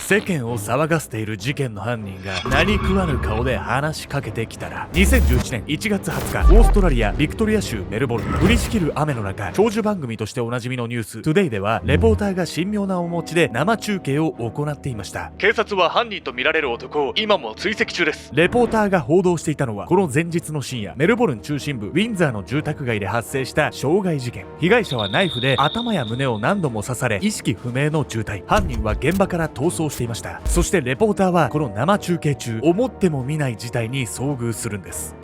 世間を騒がせている事件の犯人が何食わぬ顔で話しかけてきたら、2011年1月20日、オーストラリアビクトリア州メルボルン、降りしきる雨の中、長寿番組としておなじみのニューストゥデイでは、レポーターが神妙な面持ちで生中継を行っていました。警察は犯人とみられる男を今も追跡中です。レポーターが報道していたのは、この前日の深夜、メルボルン中心部ウィンザーの住宅街で発生した傷害事件。被害者はナイフで頭や胸を何度も刺され、意識不明の重体。犯人は現場から逃走していました。そしてレポーターはこの生中継中、思っても見ない事態に遭遇するんです。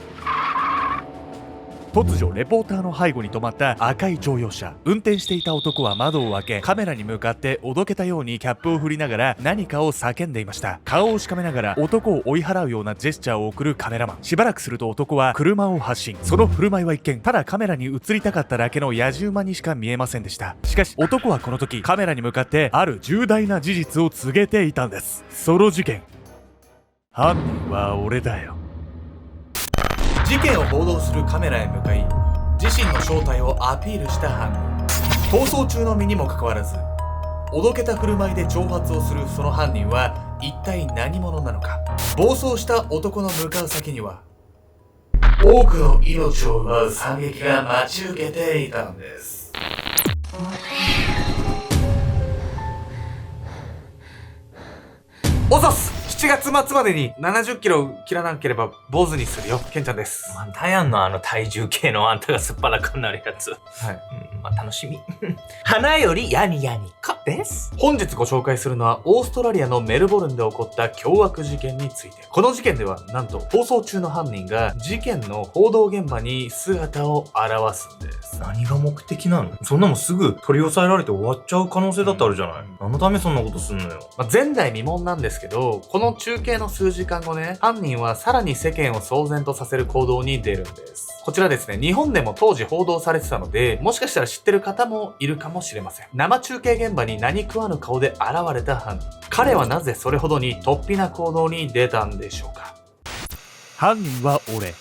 突如レポーターの背後に止まった赤い乗用車。運転していた男は窓を開け、カメラに向かっておどけたようにキャップを振りながら何かを叫んでいました。顔をしかめながら男を追い払うようなジェスチャーを送るカメラマン。しばらくすると男は車を発進。その振る舞いは一見、ただカメラに映りたかっただけの野じ馬にしか見えませんでした。しかし男はこの時カメラに向かってある重大な事実を告げていたんです。その事件、犯人は俺だよ。事件を報道するカメラへ向かい、自身の正体をアピールした犯人。逃走中の身にもかかわらず、おどけた振る舞いで挑発をするその犯人は一体何者なのか。暴走した男の向かう先には、多くの命を奪う惨劇が待ち受けていたのです。おざっす。7月末までに70キロ切らなければ坊主にするよ。ケンちゃんです。またやんの、あの体重計のあんたがすっぱらかになるやつ。はい。まあ楽しみ。花よりヤニヤニかです。本日ご紹介するのはオーストラリアのメルボルンで起こった凶悪事件について。この事件ではなんと逃走中の犯人が事件の報道現場に姿を現すんです。何が目的なの？そんなもんすぐ取り押さえられて終わっちゃう可能性だってあるじゃない。何のためそんなことすんのよ。前代未聞なんですけど、この中継の数時間後ね、犯人はさらに世間を騒然とさせる行動に出るんです。こちらですね、日本でも当時報道されてたので、もしかしたら知ってる方もいるかもしれません。生中継現場に何食わぬ顔で現れた犯人。彼はなぜそれほどに突飛な行動に出たんでしょうか。犯人は俺。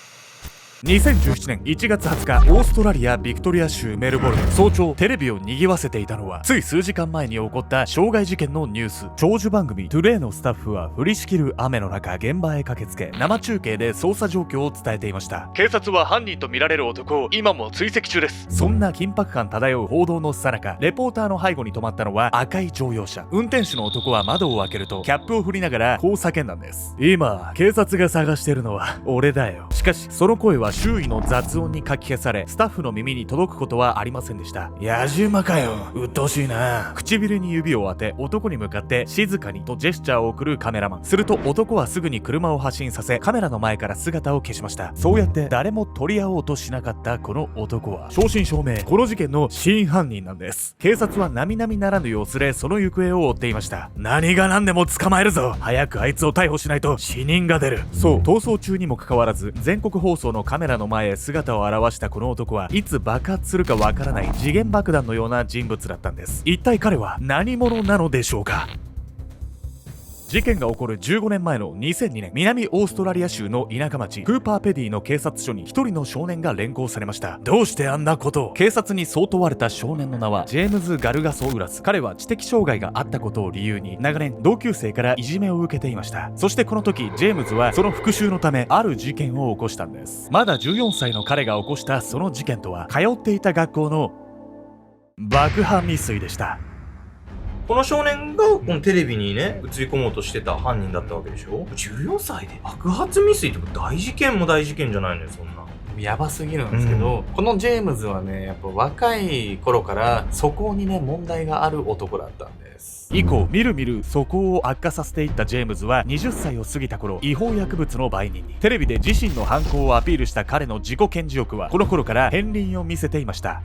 2017年1月20日、オーストラリアビクトリア州メルボルン。早朝テレビを賑わせていたのは、つい数時間前に起こった傷害事件のニュース。長寿番組トゥデイのスタッフは降りしきる雨の中、現場へ駆けつけ、生中継で捜査状況を伝えていました。警察は犯人とみられる男を今も追跡中です。そんな緊迫感漂う報道の最中、レポーターの背後に止まったのは赤い乗用車。運転手の男は窓を開けるとキャップを振りながらこう叫んだんです。今警察が探してるのは俺だよ。しかしその声は周囲の雑音にかき消され、スタッフの耳に届くことはありませんでした。野じ馬かよ、うっとうしいな。唇に指を当て男に向かって静かにとジェスチャーを送るカメラマン。すると男はすぐに車を発進させ、カメラの前から姿を消しました。そうやって誰も取り合おうとしなかったこの男は正真正銘この事件の真犯人なんです。警察は並々ならぬ様子でその行方を追っていました。何が何でも捕まえるぞ。早くあいつを逮捕しないと死人が出る。そう、逃走中にもかかわらず全国放送のカメラの前へ姿を現したこの男はいつ爆発するかわからない時限爆弾のような人物だったんです。一体彼は何者なのでしょうか。事件が起こる15年前の2002年、南オーストラリア州の田舎町クーパーペディの警察署に一人の少年が連行されました。どうしてあんなことを。警察にそう問われた少年の名はジェームズ・ガルガソウラス。彼は知的障害があったことを理由に長年同級生からいじめを受けていました。そしてこの時ジェームズはその復讐のためある事件を起こしたんです。まだ14歳の彼が起こしたその事件とは、通っていた学校の爆破未遂でした。この少年がこのテレビにね、映り込もうとしてた犯人だったわけでしょ。14歳で爆発未遂って大事件も大事件じゃないのよ、そんな。やばすぎるんですけど、このジェームズはね、やっぱ若い頃から素行にね問題がある男だったんです。以降みるみる素行を悪化させていったジェームズは20歳を過ぎた頃、違法薬物の売人に。テレビで自身の犯行をアピールした彼の自己顕示欲はこの頃から片鱗を見せていました。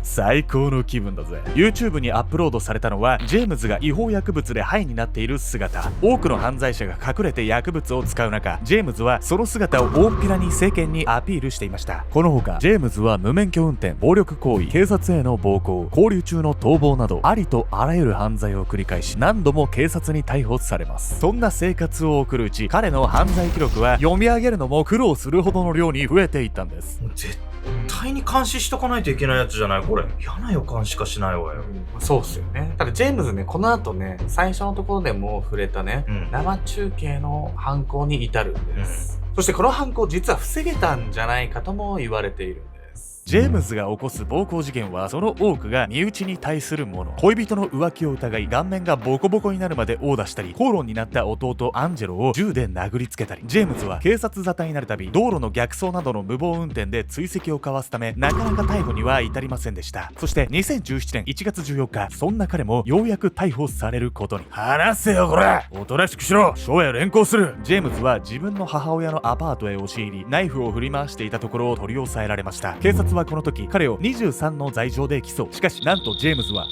最高の気分だぜ。 YouTube にアップロードされたのはジェームズが違法薬物でハイになっている姿。多くの犯罪者が隠れて薬物を使う中、ジェームズはその姿を大っぴらに世間にアピールしていました。このほかジェームズは無免許運転、暴力行為、警察への暴行、勾留中の逃亡などありとあらゆる犯罪を繰り返し、何度も警察に逮捕されます。そんな生活を送るうち、彼の犯罪記録は読み上げるのも苦労するほどの量に増えていったんです。絶絶対に監視しとかないといけないやつじゃないこれ。嫌な予感しかしないわよ。そうっすよね。ただジェームズね、この後ね、最初のところでも触れたね、生中継の犯行に至るんです。そしてこの犯行実は防げたんじゃないかとも言われているんです。ジェームズが起こす暴行事件はその多くが身内に対するもの。恋人の浮気を疑い顔面がボコボコになるまで殴打したり、口論になった弟アンジェロを銃で殴りつけたり、ジェームズは警察沙汰になるたび道路の逆走などの無謀運転で追跡を交わすため、なかなか逮捕には至りませんでした。そして2017年1月14日、そんな彼もようやく逮捕されることに。話せよこれ、おとなしくしろ、翔也連行する。ジェームズは自分の母親のアパートへ押し入り、ナイフを振り回していたところを取り押さえられました。警察はこの時彼を23の罪状で起訴。しかしなんとジェームズは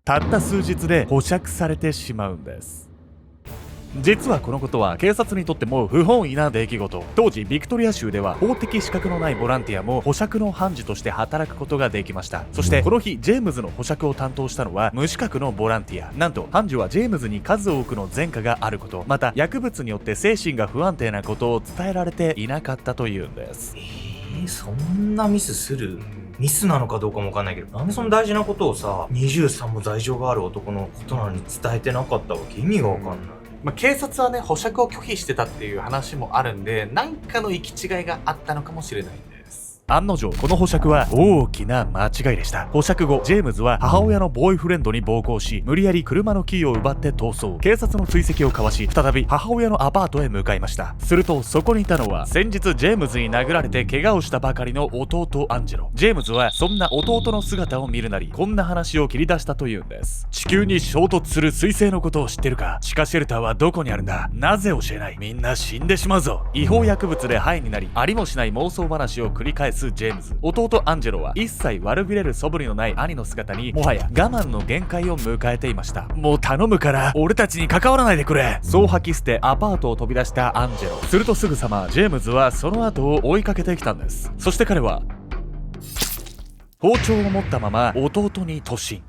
たった数日で保釈されてしまうんです。実はこのことは警察にとっても不本意な出来事。当時ビクトリア州では法的資格のないボランティアも保釈の判事として働くことができました。そしてこの日ジェームズの保釈を担当したのは無資格のボランティア。なんと判事はジェームズに数多くの前科があること、また薬物によって精神が不安定なことを伝えられていなかったというんです。そんなミスする？ミスなのかどうかもわかんないけど、なんでその大事なことをさ、23も罪状がある男のことなのに伝えてなかったわけ？意味がわかんない。警察はね、保釈を拒否してたっていう話もあるんで、何かの行き違いがあったのかもしれないんです。案の定この保釈は大きな間違いでした。保釈後ジェームズは母親のボーイフレンドに暴行し、無理やり車のキーを奪って逃走。警察の追跡をかわし、再び母親のアパートへ向かいました。するとそこにいたのは先日ジェームズに殴られて怪我をしたばかりの弟アンジェロ。ジェームズはそんな弟の姿を見るなり、こんな話を切り出したというんです。地球に衝突する彗星のことを知ってるか？地下シェルターはどこにあるんだ？なぜ教えない？みんな死んでしまうぞ。違法薬物でハイになり、ありもしない妄想話を繰り返すジェームズ。弟アンジェロは一切悪びれる素振りのない兄の姿にもはや我慢の限界を迎えていました。もう頼むから俺たちに関わらないでくれ。そう吐き捨てアパートを飛び出したアンジェロ。するとすぐさまジェームズはその後を追いかけてきたんです。そして彼は包丁を持ったまま弟に突進。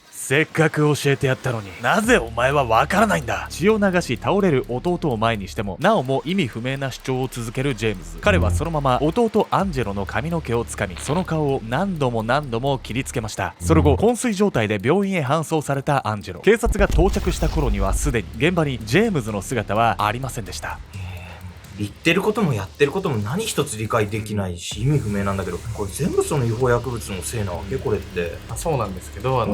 せっかく教えてやったのになぜお前はわからないんだ。血を流し倒れる弟を前にしてもなおも意味不明な主張を続けるジェームズ。彼はそのまま弟アンジェロの髪の毛をつかみ、その顔を何度も何度も切りつけました。その後昏睡状態で病院へ搬送されたアンジェロ。警察が到着した頃にはすでに現場にジェームズの姿はありませんでした。言ってることもやってることも何一つ理解できないし、意味不明なんだけど、これ全部その違法薬物のせいなわけ？これって。そうなんですけど、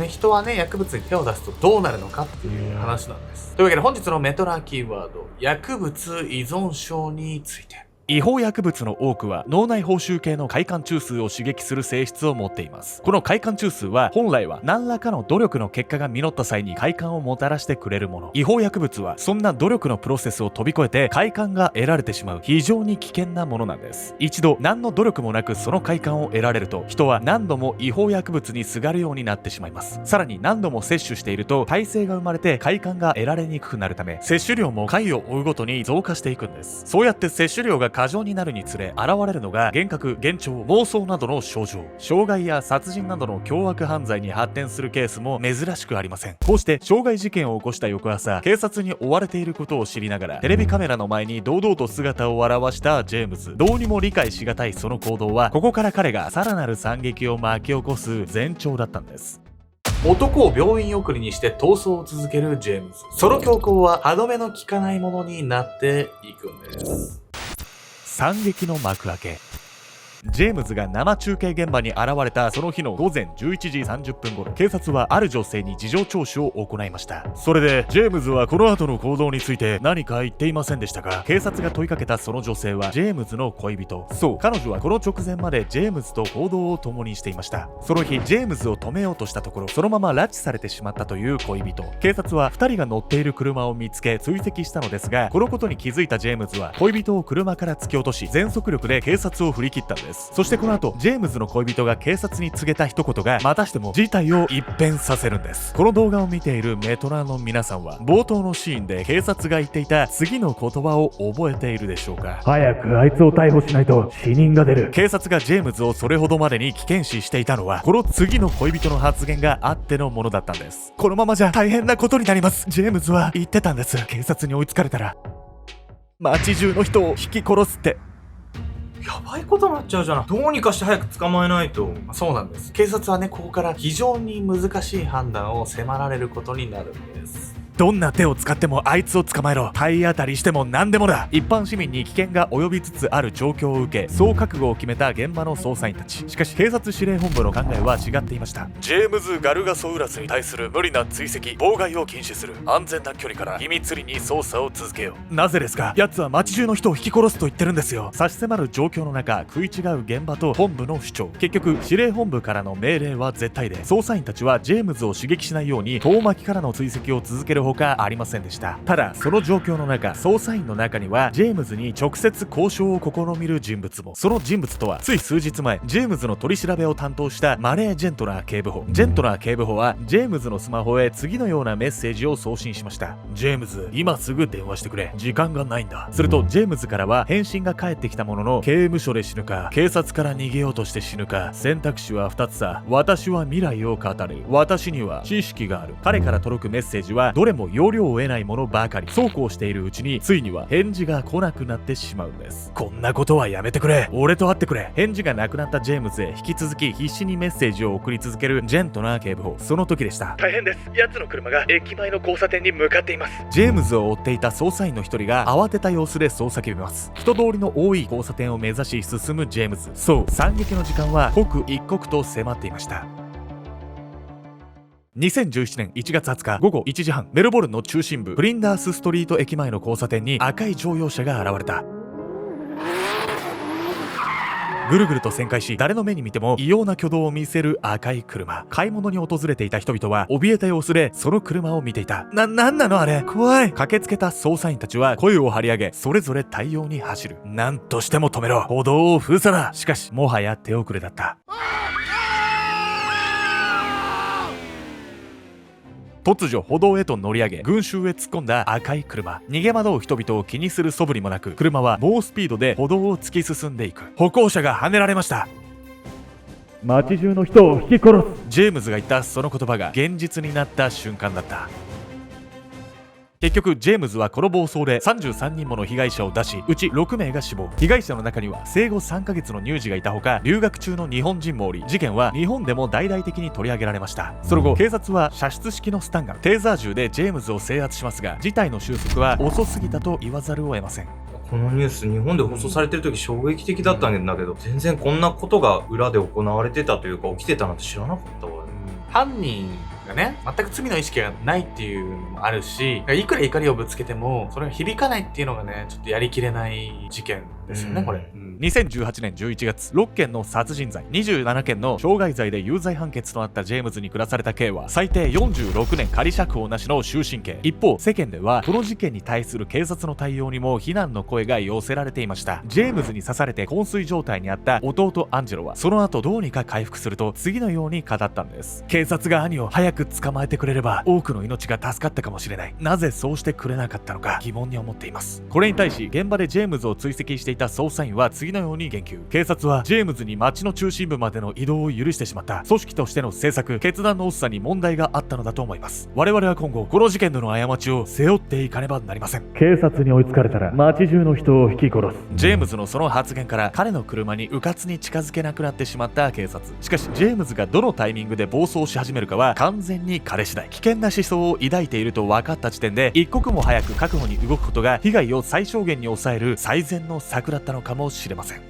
人はね、薬物に手を出すとどうなるのかっていう話なんです。というわけで本日のメトラキーワード、薬物依存症について。違法薬物の多くは脳内報酬系の快感中枢を刺激する性質を持っています。この快感中枢は本来は何らかの努力の結果が実った際に快感をもたらしてくれるもの。違法薬物はそんな努力のプロセスを飛び越えて快感が得られてしまう非常に危険なものなんです。一度何の努力もなくその快感を得られると、人は何度も違法薬物にすがるようになってしまいます。さらに何度も摂取していると耐性が生まれて快感が得られにくくなるため、摂取量も回を追うごとに増加していくんです。そうやって摂取量が過剰になるにつれ現れるのが幻覚、幻聴、妄想などの症状。傷害や殺人などの凶悪犯罪に発展するケースも珍しくありません。こうして傷害事件を起こした翌朝、警察に追われていることを知りながらテレビカメラの前に堂々と姿を現したジェームズ。どうにも理解しがたいその行動は、ここから彼がさらなる惨劇を巻き起こす前兆だったんです。男を病院送りにして逃走を続けるジェームズ。その強行は歯止めの効かないものになっていくんです。惨劇の幕開け。ジェームズが生中継現場に現れたその日の午前11時30分頃、警察はある女性に事情聴取を行いました。それでジェームズはこの後の行動について何か言っていませんでしたが、警察が問いかけたその女性はジェームズの恋人。そう、彼女はこの直前までジェームズと行動を共にしていました。その日ジェームズを止めようとしたところ、そのまま拉致されてしまったという恋人。警察は2人が乗っている車を見つけ追跡したのですが、このことに気づいたジェームズは恋人を車から突き落とし全速力で警察を振り切ったんです。そしてこの後ジェームズの恋人が警察に告げた一言がまたしても事態を一変させるんです。この動画を見ているメトラの皆さんは冒頭のシーンで警察が言っていた次の言葉を覚えているでしょうか？早くあいつを逮捕しないと死人が出る。警察がジェームズをそれほどまでに危険視していたのは、この次の恋人の発言があってのものだったんです。このままじゃ大変なことになります。ジェームズは言ってたんです。警察に追いつかれたら街中の人を引き殺すって。やばいことになっちゃうじゃん。どうにかして早く捕まえないと。そうなんです。警察はね、ここから非常に難しい判断を迫られることになるんです。どんな手を使ってもあいつを捕まえろ。体当たりしても何でもだ。一般市民に危険が及びつつある状況を受け、そう覚悟を決めた現場の捜査員たち。しかし警察司令本部の考えは違っていました。ジェームズ・ガルガソウラスに対する無理な追跡、妨害を禁止する。安全な距離から秘密裏に捜査を続けよう。なぜですか？奴は街中の人を引き殺すと言ってるんですよ。差し迫る状況の中、食い違う現場と本部の主張。結局司令本部からの命令は絶対で、捜査員たちはジェームズを刺激しないように遠巻きからの追跡を続けるほかありませんでした。ただその状況の中、捜査員の中にはジェームズに直接交渉を試みる人物も。その人物とはつい数日前ジェームズの取り調べを担当したマレー・ジェントナー警部補。ジェントナー警部補はジェームズのスマホへ次のようなメッセージを送信しました。ジェームズ、今すぐ電話してくれ。時間がないんだ。するとジェームズからは返信が返ってきたものの、刑務所で死ぬか警察から逃げようとして死ぬか、選択肢は2つさ。私は未来を語る。私には知識がある。彼から届くメッセージはどれも要領を得ないものばかり。そうこうしているうちについには返事が来なくなってしまうんです。こんなことはやめてくれ。俺と会ってくれ。返事がなくなったジェームズへ引き続き必死にメッセージを送り続けるジェントナー警部補。その時でした。大変です。奴の車が駅前の交差点に向かっています。ジェームズを追っていた捜査員の一人が慌てた様子でそう叫びます。人通りの多い交差点を目指し進むジェームズ。そう、惨劇の時間は刻一刻と迫っていました。2017年1月20日午後1時半、メルボルンの中心部フリンダースストリート駅前の交差点に赤い乗用車が現れた。ぐるぐると旋回し、誰の目に見ても異様な挙動を見せる赤い車。買い物に訪れていた人々は怯えた様子でその車を見ていた。なんなのあれ、怖い。駆けつけた捜査員たちは声を張り上げ、それぞれ対応に走る。なんとしても止めろ。歩道を封鎖だ。しかしもはや手遅れだった。突如歩道へと乗り上げ、群衆へ突っ込んだ赤い車。逃げ惑う人々を気にする素振りもなく、車は猛スピードで歩道を突き進んでいく。歩行者がはねられました。街中の人を引き殺す。ジェームズが言ったその言葉が現実になった瞬間だった。結局ジェームズはこの暴走で33人もの被害者を出し、うち6名が死亡。被害者の中には生後3ヶ月の乳児がいたほか、留学中の日本人もおり、事件は日本でも大々的に取り上げられました。その後警察は射出式のスタンガン、テーザー銃でジェームズを制圧しますが、事態の収束は遅すぎたと言わざるを得ません。このニュース日本で放送されてる時衝撃的だったんだけど、全然こんなことが裏で行われてたというか起きてたなんて知らなかったわ。犯人がね、全く罪の意識がないっていうのもあるし、いくら怒りをぶつけてもそれが響かないっていうのがね、ちょっとやりきれない事件ですよね、これ。2018年11月、6件の殺人罪、27件の傷害罪で有罪判決となったジェームズに下された刑は最低46年仮釈放なしの終身刑。一方、世間ではこの事件に対する警察の対応にも非難の声が寄せられていました。ジェームズに刺されて昏睡状態にあった弟アンジェロはその後どうにか回復すると次のように語ったんです。警察が兄を早く捕まえてくれれば多くの命が助かったかもしれない。なぜそうしてくれなかったのか疑問に思っています。これに対し現場でジェームズを追跡していた捜査員は次のように言及。警察はジェームズに街の中心部までの移動を許してしまった組織としての政策、決断の遅さに問題があったのだと思います。我々は今後この事件での過ちを背負っていかねばなりません。警察に追いつかれたら街中の人を引き殺す。ジェームズのその発言から彼の車に迂闊に近づけなくなってしまった警察。しかしジェームズがどのタイミングで暴走し始めるかは完全に彼次第。危険な思想を抱いていると分かった時点で一刻も早く確保に動くことが被害を最小限に抑える最善の策だったのかもしれません。